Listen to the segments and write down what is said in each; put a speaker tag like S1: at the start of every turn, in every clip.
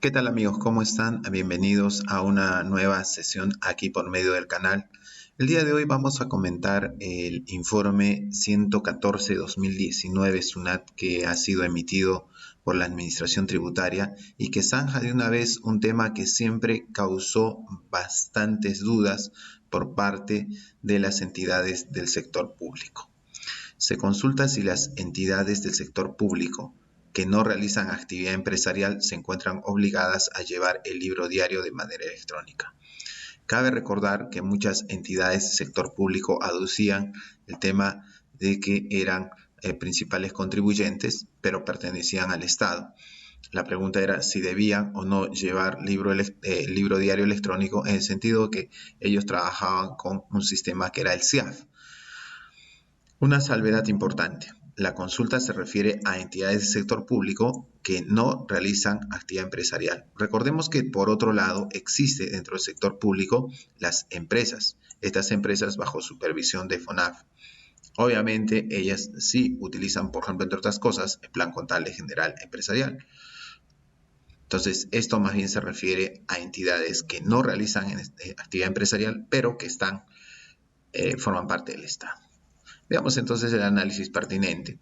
S1: ¿Qué tal amigos? ¿Cómo están? Bienvenidos a una nueva sesión aquí por medio del canal. El día de hoy vamos a comentar el informe 114-2019 SUNAT que ha sido emitido por la Administración Tributaria y que zanja de una vez un tema que siempre causó bastantes dudas por parte de las entidades del sector público. Se consulta si las entidades del sector público que no realizan actividad empresarial se encuentran obligadas a llevar el libro diario de manera electrónica. Cabe recordar que muchas entidades del sector público aducían el tema de que eran principales contribuyentes, pero pertenecían al Estado. La pregunta era si debían o no llevar libro diario electrónico, en el sentido que ellos trabajaban con un sistema que era el CIAF. Una salvedad importante. La consulta se refiere a entidades del sector público que no realizan actividad empresarial. Recordemos que, por otro lado, existe dentro del sector público las empresas. Estas empresas bajo supervisión de FONAF. Obviamente, ellas sí utilizan, por ejemplo, entre otras cosas, el Plan Contable General Empresarial. Entonces, esto más bien se refiere a entidades que no realizan actividad empresarial, pero que forman parte del Estado. Veamos entonces el análisis pertinente.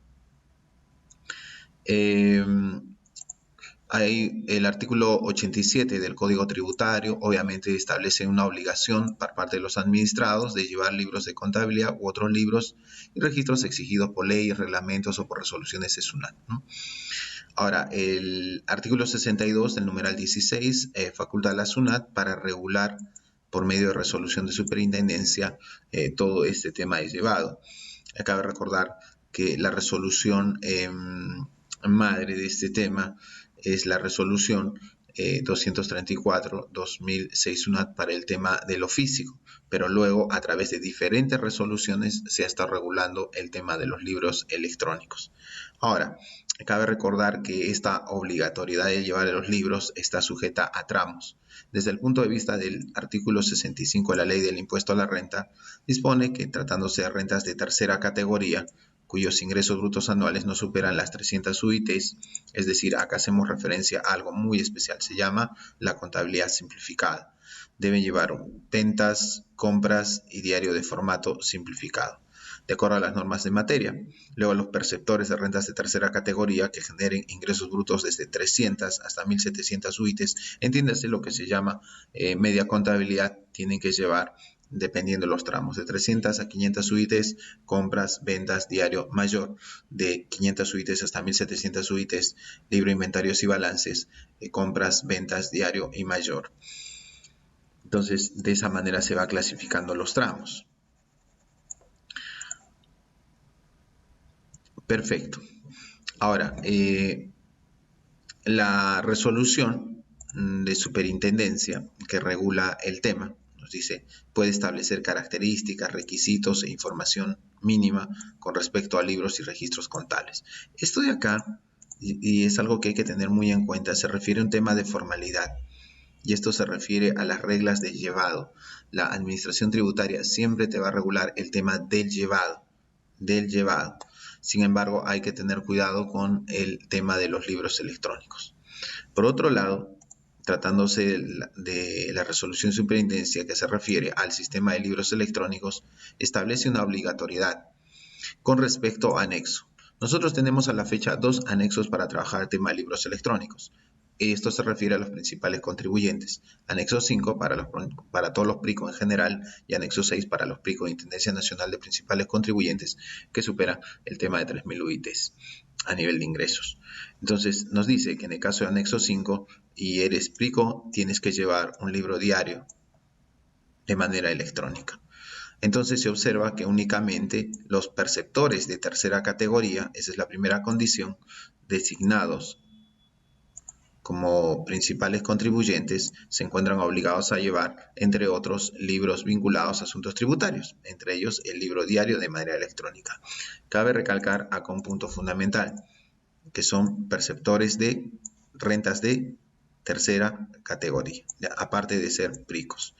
S1: Hay el artículo 87 del Código Tributario, obviamente establece una obligación por parte de los administrados de llevar libros de contabilidad u otros libros y registros exigidos por leyes, reglamentos o por resoluciones de SUNAT, ¿no? Ahora, el artículo 62 del numeral 16 faculta a la SUNAT para regular por medio de resolución de superintendencia todo este tema es llevado. Cabe recordar que la resolución madre de este tema es la resolución 234-2006 SUNAT para el tema de lo físico, pero luego a través de diferentes resoluciones se está regulando el tema de los libros electrónicos. Ahora, cabe recordar que esta obligatoriedad de llevar los libros está sujeta a tramos. Desde el punto de vista del artículo 65 de la Ley del Impuesto a la Renta, dispone que tratándose de rentas de tercera categoría, cuyos ingresos brutos anuales no superan las 300 UITs, es decir, acá hacemos referencia a algo muy especial, se llama la contabilidad simplificada. Deben llevar ventas, compras y diario de formato simplificado, de acuerdo a las normas de materia. Luego, los perceptores de rentas de tercera categoría que generen ingresos brutos desde 300 hasta 1.700 UITs, entiéndase lo que se llama media contabilidad, tienen que llevar, dependiendo de los tramos, de 300 a 500 UITs, compras, ventas, diario mayor, de 500 UITs hasta 1.700 UITs, libro, inventarios y balances, compras, ventas, diario y mayor. Entonces, de esa manera se va clasificando los tramos. Perfecto. Ahora, la resolución de superintendencia que regula el tema nos dice, puede establecer características, requisitos e información mínima con respecto a libros y registros contables. Esto de acá, y es algo que hay que tener muy en cuenta, se refiere a un tema de formalidad. Y esto se refiere a las reglas de llevado. La administración tributaria siempre te va a regular el tema del llevado. Sin embargo, hay que tener cuidado con el tema de los libros electrónicos. Por otro lado, tratándose de la resolución de superintendencia que se refiere al sistema de libros electrónicos, establece una obligatoriedad con respecto a anexo. Nosotros tenemos a la fecha 2 anexos para trabajar el tema de libros electrónicos. Esto se refiere a los principales contribuyentes. Anexo 5 para todos los PRICO en general y anexo 6 para los PRICO de Intendencia Nacional de Principales Contribuyentes que superan el tema de 3.000 UITs a nivel de ingresos. Entonces nos dice que en el caso de anexo 5 y eres PRICO, tienes que llevar un libro diario de manera electrónica. Entonces se observa que únicamente los perceptores de tercera categoría, esa es la primera condición, designados como principales contribuyentes, se encuentran obligados a llevar, entre otros, libros vinculados a asuntos tributarios, entre ellos el libro diario de manera electrónica. Cabe recalcar acá un punto fundamental, que son perceptores de rentas de tercera categoría, aparte de ser PRICOS.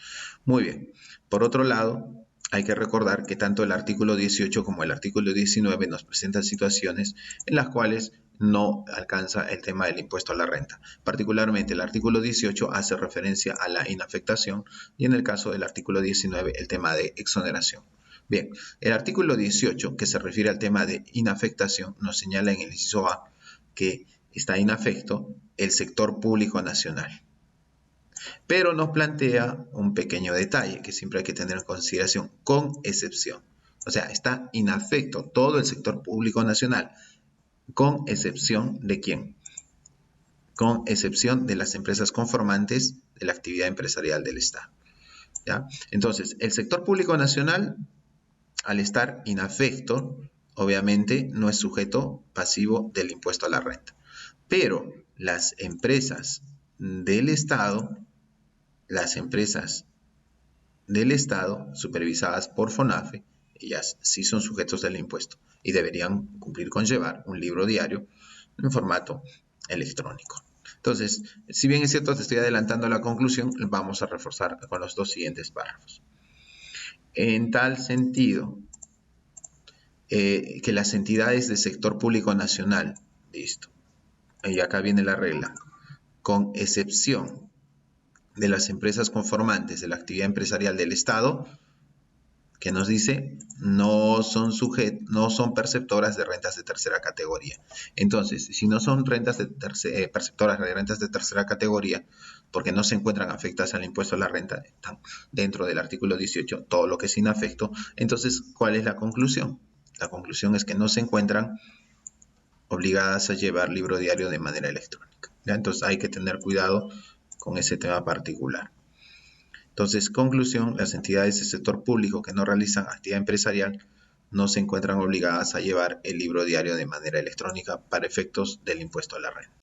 S1: Muy bien. Por otro lado, hay que recordar que tanto el artículo 18 como el artículo 19 nos presentan situaciones en las cuales no alcanza el tema del impuesto a la renta. Particularmente el artículo 18 hace referencia a la inafectación y en el caso del artículo 19 el tema de exoneración. Bien, el artículo 18 que se refiere al tema de inafectación nos señala en el inciso A que está inafecto el sector público nacional. Pero nos plantea un pequeño detalle que siempre hay que tener en consideración, con excepción. O sea, está inafecto todo el sector público nacional, con excepción de ¿quién? Con excepción de las empresas conformantes de la actividad empresarial del Estado. ¿Ya? Entonces, el sector público nacional, al estar inafecto, obviamente no es sujeto pasivo del impuesto a la renta. Pero las empresas del Estado, supervisadas por FONAFE, ellas sí son sujetos del impuesto y deberían cumplir con llevar un libro diario en formato electrónico. Entonces, si bien es cierto, te estoy adelantando la conclusión, vamos a reforzar con los dos siguientes párrafos. En tal sentido, que las entidades del sector público nacional, listo, y acá viene la regla, con excepción de las empresas conformantes de la actividad empresarial del Estado, que nos dice no son perceptoras de rentas de tercera categoría. Entonces, si no son perceptoras de rentas de tercera categoría, porque no se encuentran afectadas al impuesto a la renta, están dentro del artículo 18, todo lo que es inafecto, entonces, ¿cuál es la conclusión? La conclusión es que no se encuentran obligadas a llevar libro diario de manera electrónica. ¿Ya? Entonces, hay que tener cuidado con ese tema particular. Entonces, conclusión, las entidades del sector público que no realizan actividad empresarial no se encuentran obligadas a llevar el libro diario de manera electrónica para efectos del impuesto a la renta.